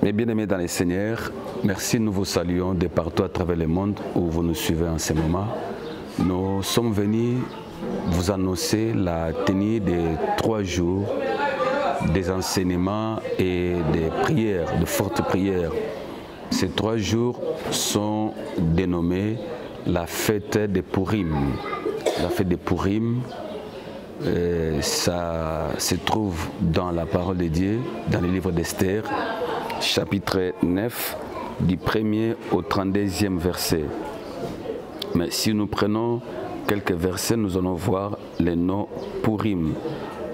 Mes bien-aimés dans les Seigneurs, merci, nous vous saluons de partout à travers le monde où vous nous suivez en ce moment. Nous sommes venus vous annoncer la tenue de 3 jours des enseignements et des prières, de fortes prières. Ces 3 jours sont dénommés la fête de Purim. La fête de Purim, ça se trouve dans la parole de Dieu, dans le livre d'Esther, chapitre 9, du 1er au 32e verset. Mais si nous prenons quelques versets, nous allons voir le nom Purim.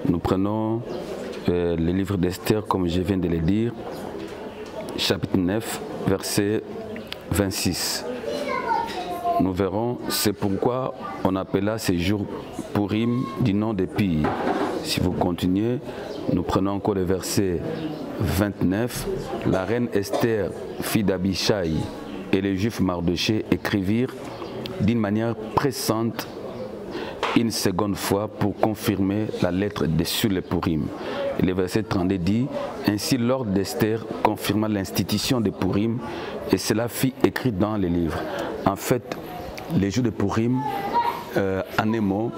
Nous prenons le livre d'Esther, comme je viens de le dire, chapitre 9, verset 26. Nous verrons, c'est pourquoi on appela ces jours Purim du nom des pays. Si vous continuez, nous prenons encore le verset 29. La reine Esther, fille d'Abishai, et les juifs Mardoché écrivirent d'une manière pressante une seconde fois pour confirmer la lettre sur le Purim. Et le verset 32 dit: ainsi l'ordre d'Esther confirma l'institution de Purim, et cela fut écrit dans les livres. En fait, les jours de Purim, en un mot,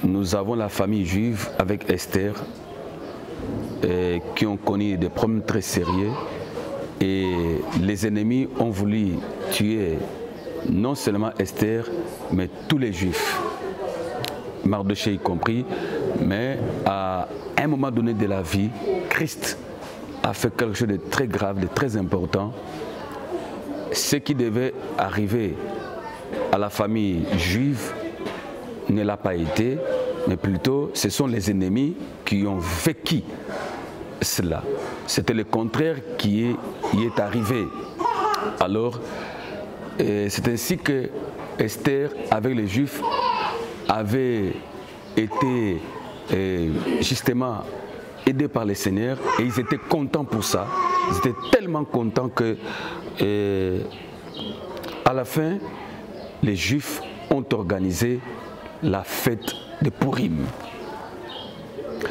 nous avons la famille juive avec Esther qui ont connu des problèmes très sérieux, et les ennemis ont voulu tuer non seulement Esther, mais tous les juifs, Mardoché y compris. Mais à un moment donné de la vie, Christ a fait quelque chose de très grave, de très important. Ce qui devait arriver à la famille juive ne l'a pas été, mais plutôt ce sont les ennemis qui ont vécu cela. C'était le contraire qui y est arrivé. Alors, c'est ainsi que Esther, avec les Juifs, avait été justement aidés par le Seigneur, et ils étaient contents pour ça. Ils étaient tellement contents que, à la fin, les Juifs ont organisé la fête de Purim.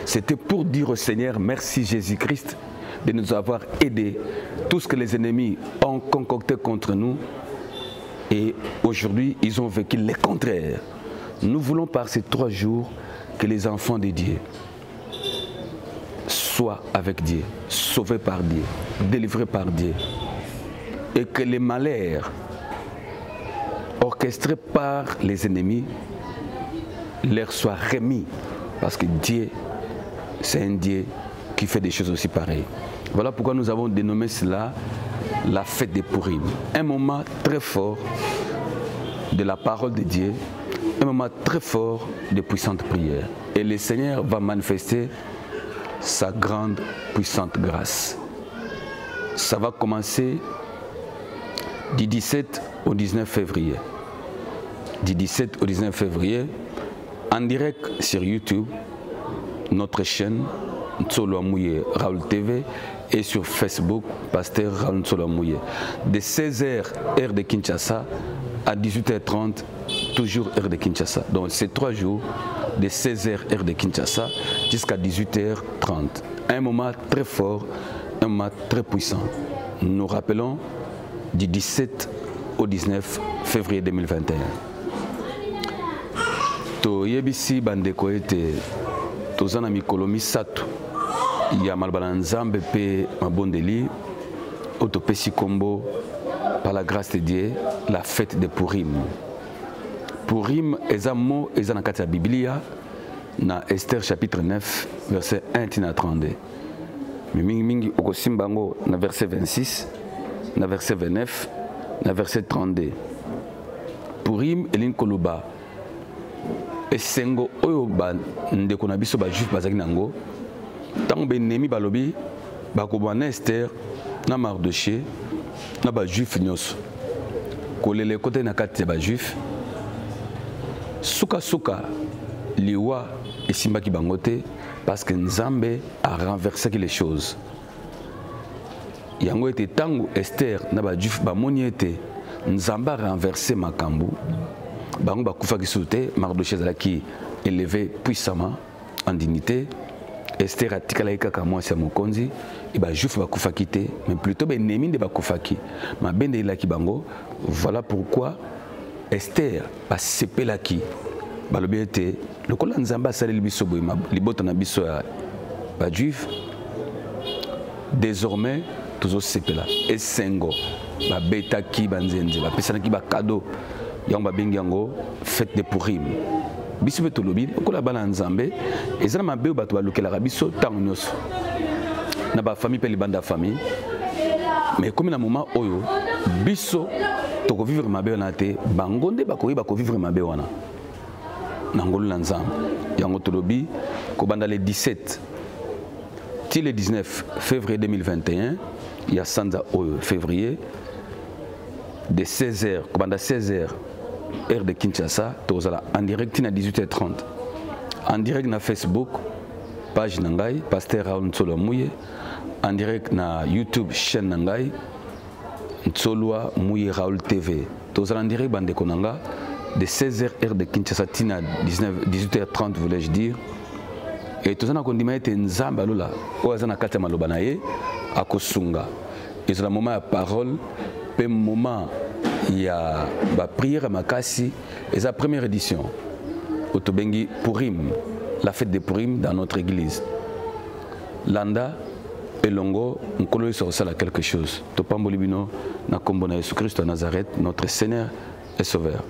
C'était pour dire au Seigneur: merci Jésus-Christ de nous avoir aidés. Tout ce que les ennemis ont concocté contre nous, et aujourd'hui, ils ont vécu le contraire. Nous voulons par ces 3 jours que les enfants de Dieu soient avec Dieu, sauvés par Dieu, délivrés par Dieu, et que les malheurs orchestrés par les ennemis leur soient remis, parce que Dieu, c'est un Dieu qui fait des choses aussi pareilles. Voilà pourquoi nous avons dénommé cela la fête de Purim. Un moment très fort de la parole de Dieu, un moment très fort de puissante prière. Et le Seigneur va manifester sa grande, puissante grâce. Ça va commencer du 17 au 19 février. Du 17 au 19 février, en direct sur YouTube, notre chaîne Ntsolo Amouye Raoul TV, et sur Facebook, Pasteur Raoul Ntsolo Amouye. De 16h, heure de Kinshasa, à 18h30, toujours heure de Kinshasa. Donc c'est 3 jours, de 16h, heure de Kinshasa, jusqu'à 18h30. Un moment très fort, un moment très puissant. Nous rappelons du 17 au 19 février 2021. To yebisi bandeko ete tozana mikolo misato ya malbala nzambe pe mabondeli otopesi kombo par la grâce de Dieu la fête de Purim. Purim eza mo eza na kati ya Biblia na Esther chapitre 9 verset 1 tina 32. Mais mingi okosimba ngo na verset 26, na verset 29, na verset 32. Purim elin koloba esengo oyo ba ndeko na biso ba juif bazaki nango tango benemi balobi bakobwa na Esther na Mardoché na ba juif nyonso kolele kote na kati ya ba juif suka liwa esimbaki bango te, parce que Nzambe a renversé les choses. Yango ete tango Esther na ba juif bamoni ete Nzambe a renversé makambu, bango bakufaki sute. Mardoché zalaki élevé puissamment en dignité, Esther atikala kaka mwasi ya mokonzi et ba juif ba kufaki te mais plutôt ba ennemi de ba kufaki ma bende ilaki bango. Voilà pourquoi Esther ba sepelaki balobi ete lokola nzambe asaleli biso boye libota na biso ya ba juif désormais tozo sepela esengo ba betaki banzenze ba pesanaki ba cadeau yango ba bengi yango fête de Purim. Biso beto lobi lokola bana nzambe ezana mabe bato balukela biso tango nyoso na ba famille pe libanda famille mais comme na moment oyo biso toko vivre mabe na te bangonde bako vivre mabe wana na ngolo na nzambe yango tolobi ko banda le 17 til le 19 février 2021 il y a sanza oyo février de 16h ko banda 16h heure de Kinshasa, en direct à 18h30. En direct na Facebook, page Nangai, Pasteur Raoul Ntsolo Mouye. En direct na YouTube, chaîne Nangai, Ntsoloa Mouye Raoul TV. En direct bande Konanga, de 16h heure de Kinshasa à 18h30, voulais-je dire. Et tout ça, on dit que Nzamba Lula, Oazana Katama Lobanaye, à Kosunga. Et c'est le moment de parole, le moment. Il y a la prière à Makassi et sa première édition. Otobengi Purim, la fête de Purim dans notre église. Landa et Longo, on connaît sur ça quelque chose. Topambolibino, na kombona Jésus Christ à Nazareth, notre Seigneur et Sauveur.